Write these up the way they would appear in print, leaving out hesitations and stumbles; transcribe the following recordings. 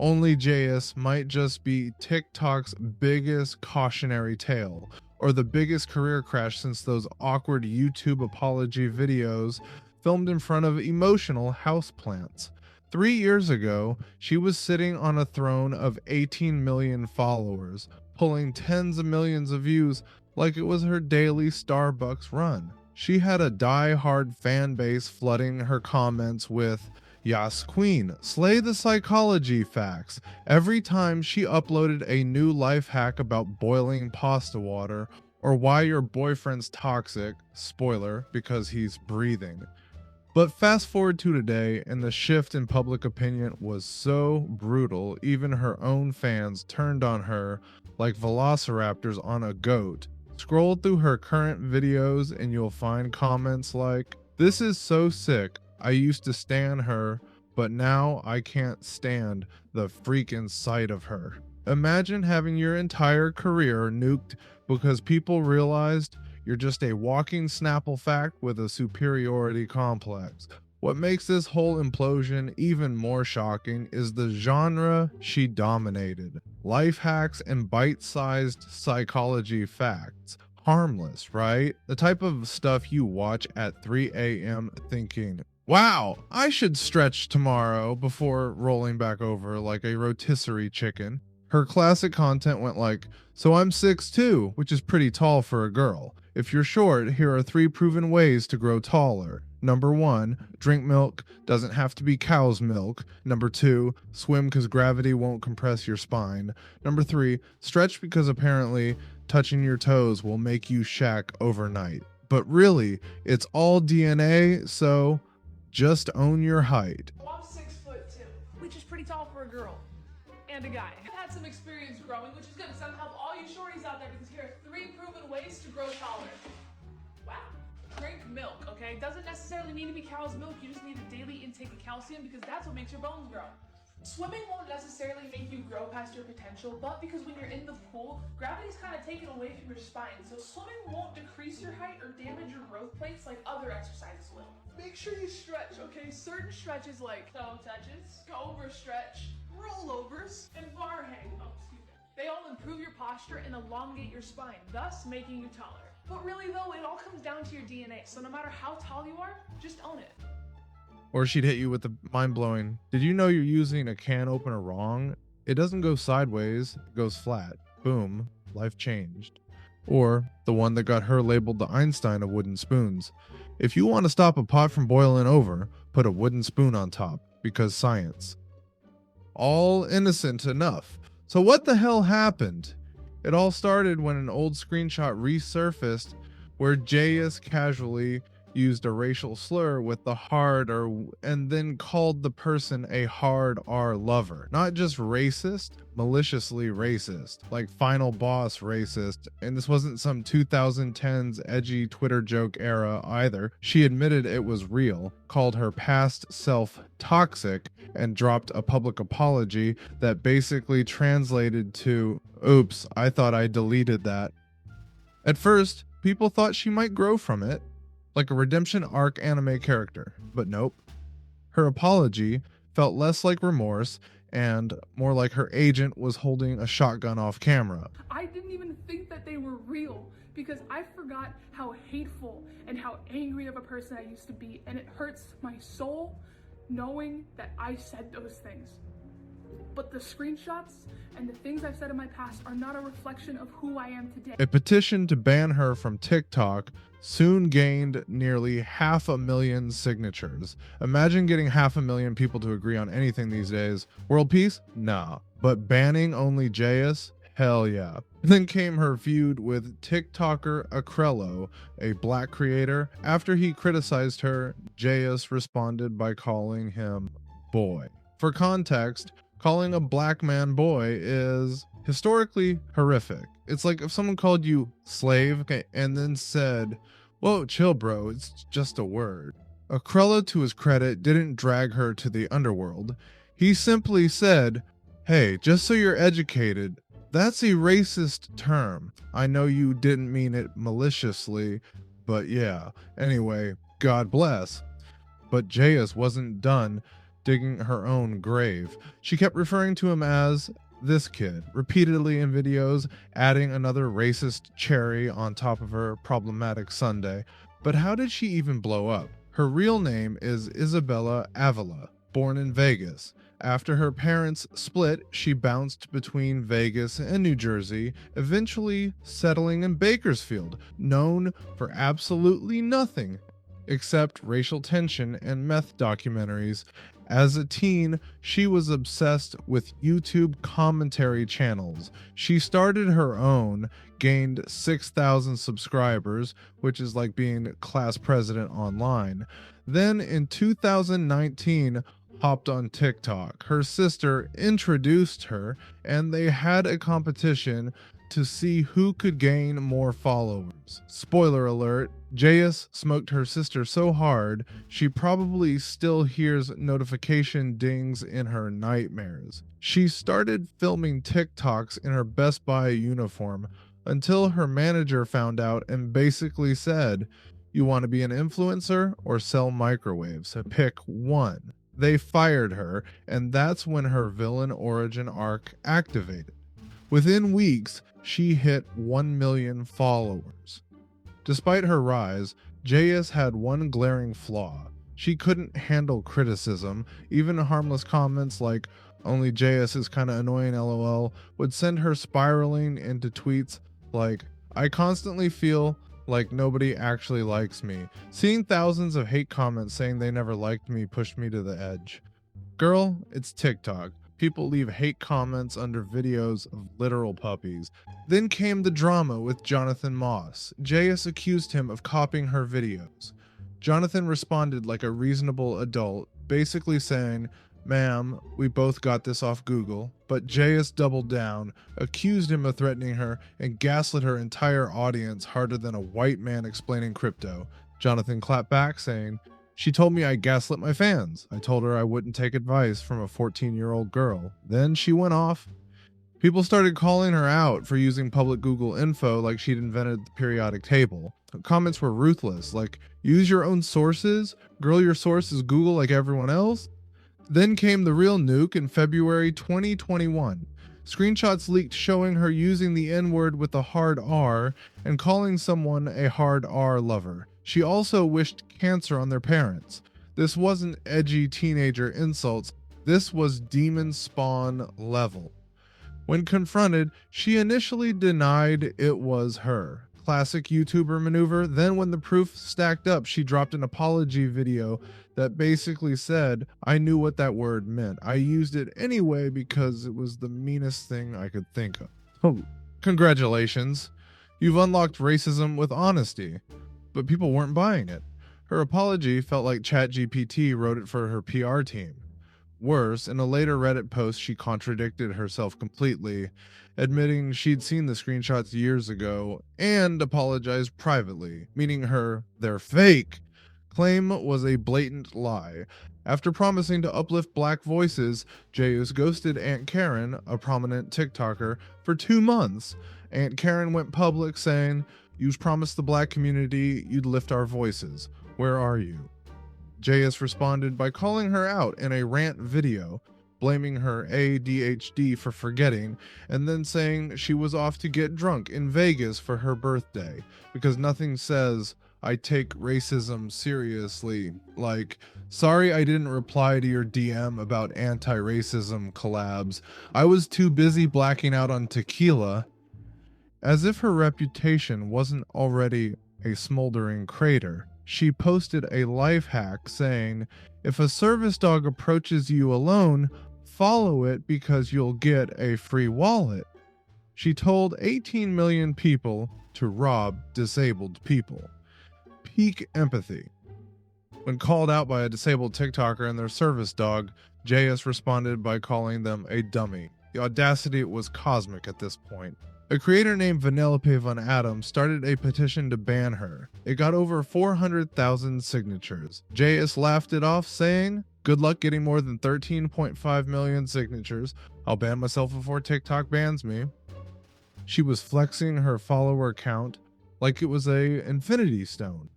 OnlyJayus might just be TikTok's biggest cautionary tale, or the biggest career crash since those awkward YouTube apology videos filmed in front of emotional houseplants. 3 years ago, she was sitting on a throne of 18 million followers, pulling tens of millions of views like it was her daily Starbucks run. She had a die-hard fan base flooding her comments with, "Yas Queen, slay the psychology facts," every time she uploaded a new life hack about boiling pasta water, or why your boyfriend's toxic, spoiler, because he's breathing. But fast forward to today, and the shift in public opinion was so brutal, even her own fans turned on her like velociraptors on a goat. Scroll through her current videos and you'll find comments like, "This is so sick. I used to stan her, but now I can't stand the freaking sight of her." Imagine having your entire career nuked because people realized you're just a walking Snapple fact with a superiority complex. What makes this whole implosion even more shocking is the genre she dominated. Life hacks and bite-sized psychology facts. Harmless, right? The type of stuff you watch at 3 a.m. thinking, "Wow, I should stretch tomorrow," before rolling back over like a rotisserie chicken. Her classic content went like, "So I'm 6'2", which is pretty tall for a girl. If you're short, here are 3 proven ways to grow taller. Number 1, drink milk, doesn't have to be cow's milk. Number 2, swim because gravity won't compress your spine. Number 3, stretch because apparently touching your toes will make you Shaq overnight. But really, it's all DNA, so just own your height." Well, I'm 6'2", which is pretty tall for a girl and a guy. I've had some experience growing, which is good, so I'm gonna help all you shorties out there because here are 3 proven ways to grow taller. Wow. Drink milk, okay? Doesn't necessarily need to be cow's milk. You just need a daily intake of calcium because that's what makes your bones grow. Swimming won't necessarily make you grow past your potential, but because when you're in the pool, gravity's kind of taken away from your spine, so swimming won't decrease your height or damage your growth plates like other exercises will. Make sure you stretch, okay? Certain stretches like toe touches, over stretch, rollovers, and bar hang. Oh, excuse me. They all improve your posture and elongate your spine, thus making you taller. But really though, it all comes down to your DNA, so no matter how tall you are, just own it. Or she'd hit you with the mind-blowing, "Did you know you're using a can opener wrong? It doesn't go sideways, it goes flat. Boom, life changed." Or the one that got her labeled the Einstein of wooden spoons. "If you want to stop a pot from boiling over, put a wooden spoon on top, because science." All innocent enough. So what the hell happened? It all started when an old screenshot resurfaced where Jayus casually used a racial slur with the hard R and then called the person a hard R lover. Not just racist, maliciously racist, like Final Boss racist. And this wasn't some 2010s edgy Twitter joke era either. She admitted it was real, called her past self toxic, and dropped a public apology that basically translated to, "Oops, I thought I deleted that." At first, people thought she might grow from it, like a redemption arc anime character, but nope. Her apology felt less like remorse and more like her agent was holding a shotgun off camera. I didn't even think that they were real because I forgot how hateful and how angry of a person I used to be, and it hurts my soul knowing that I said those things. But the screenshots and the things I've said in my past are not a reflection of who I am today. A petition to ban her from TikTok soon gained nearly 500,000 signatures. Imagine getting 500,000 people to agree on anything these days. World peace? Nah. But banning OnlyJayus? Hell yeah. Then came her feud with TikToker Acrello, a black creator. After he criticized her, Jayus responded by calling him boy. For context, calling a black man boy is historically horrific. It's like if someone called you slave, okay, and then said, "Whoa, chill bro, it's just a word." Acrello, to his credit, didn't drag her to the underworld. He simply said, "Hey, just so you're educated, that's a racist term. I know you didn't mean it maliciously, but yeah. Anyway, God bless." But Jayus wasn't done digging her own grave. She kept referring to him as this kid, repeatedly in videos, adding another racist cherry on top of her problematic Sunday. But how did she even blow up? Her real name is Isabella Avila, born in Vegas. After her parents split, she bounced between Vegas and New Jersey, eventually settling in Bakersfield, known for absolutely nothing except racial tension and meth documentaries. As a teen, she was obsessed with YouTube commentary channels. She started her own, gained 6,000 subscribers, which is like being class president online. Then in 2019, hopped on TikTok. Her sister introduced her, and they had a competition to see who could gain more followers. Spoiler alert, Jayus smoked her sister so hard, she probably still hears notification dings in her nightmares. She started filming TikToks in her Best Buy uniform until her manager found out and basically said, "You want to be an influencer or sell microwaves? Pick one." They fired her, and that's when her villain origin arc activated. Within weeks, she hit 1 million followers. Despite her rise, Jayus had one glaring flaw. She couldn't handle criticism. Even harmless comments like, "OnlyJayus is kinda annoying LOL," would send her spiraling into tweets like, "I constantly feel like nobody actually likes me. Seeing thousands of hate comments saying they never liked me pushed me to the edge." Girl, it's TikTok. People leave hate comments under videos of literal puppies. Then came the drama with Jonathan Moss. Jayus accused him of copying her videos. Jonathan responded like a reasonable adult, basically saying, "Ma'am, we both got this off Google." But Jayus doubled down, accused him of threatening her, and gaslit her entire audience harder than a white man explaining crypto. Jonathan clapped back, saying, "She told me I gaslit my fans. I told her I wouldn't take advice from a 14-year-old girl. Then she went off." People started calling her out for using public Google info like she'd invented the periodic table. Comments were ruthless, like, "Use your own sources? Girl, your source is Google like everyone else?" Then came the real nuke in February 2021. Screenshots leaked showing her using the N-word with a hard R and calling someone a hard R lover. She also wished cancer on their parents. This wasn't edgy teenager insults. This was demon spawn level. When confronted, she initially denied it was her. Classic YouTuber maneuver. Then when the proof stacked up, she dropped an apology video that basically said, "I knew what that word meant. I used it anyway because it was the meanest thing I could think of." Oh, congratulations. You've unlocked racism with honesty. But people weren't buying it. Her apology felt like ChatGPT wrote it for her PR team. Worse, in a later Reddit post, she contradicted herself completely, admitting she'd seen the screenshots years ago and apologized privately, meaning her "they're fake" claim was a blatant lie. After promising to uplift black voices, Jayus ghosted Aunt Karen, a prominent TikToker, for 2 months. Aunt Karen went public saying, "You promised the black community you'd lift our voices. Where are you?" Jayus responded by calling her out in a rant video, blaming her ADHD for forgetting, and then saying she was off to get drunk in Vegas for her birthday, because nothing says, "I take racism seriously," like, "Sorry I didn't reply to your DM about anti-racism collabs. I was too busy blacking out on tequila." As if her reputation wasn't already a smoldering crater, she posted a life hack saying, "If a service dog approaches you alone, follow it because you'll get a free wallet." She told 18 million people to rob disabled people. Peak empathy. When called out by a disabled TikToker and their service dog, Jayus responded by calling them a dummy. The audacity was cosmic at this point. A creator named Vanellope Von Adam started a petition to ban her. It got over 400,000 signatures. Jayus laughed it off, saying, "Good luck getting more than 13.5 million signatures. I'll ban myself before TikTok bans me." She was flexing her follower count like it was a infinity stone.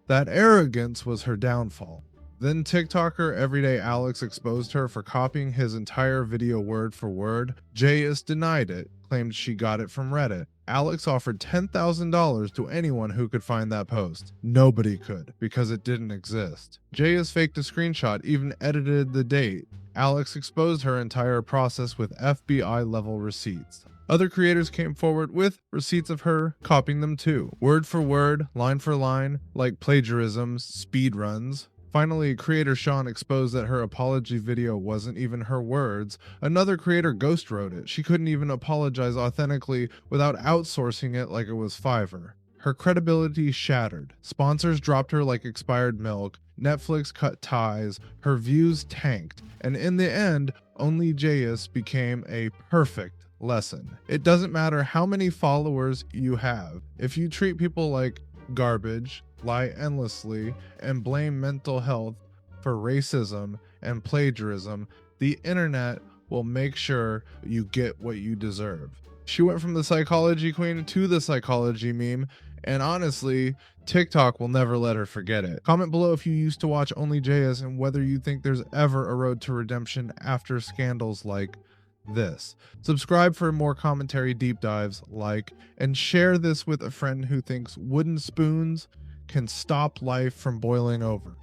That arrogance was her downfall. Then TikToker Everyday Alex exposed her for copying his entire video word for word. Jayus denied it, claimed she got it from Reddit. Alex offered $10,000 to anyone who could find that post. Nobody could, because it didn't exist. Jayus faked a screenshot, even edited the date. Alex exposed her entire process with FBI-level receipts. Other creators came forward with receipts of her copying them too, word for word, line for line, like plagiarism, speedruns. Finally, creator Sean exposed that her apology video wasn't even her words. Another creator ghost wrote it. She couldn't even apologize authentically without outsourcing it like it was Fiverr. Her credibility shattered. Sponsors dropped her like expired milk. Netflix cut ties. Her views tanked. And in the end, OnlyJayus became a perfect lesson. It doesn't matter how many followers you have. If you treat people like garbage, lie endlessly, and blame mental health for racism and plagiarism, the internet will make sure you get what you deserve. She went from the psychology queen to the psychology meme, and honestly, TikTok will never let her forget it. Comment below if you used to watch OnlyJayus and whether you think there's ever a road to redemption after scandals like this. Subscribe for more commentary deep dives, like, and share this with a friend who thinks wooden spoons can stop life from boiling over.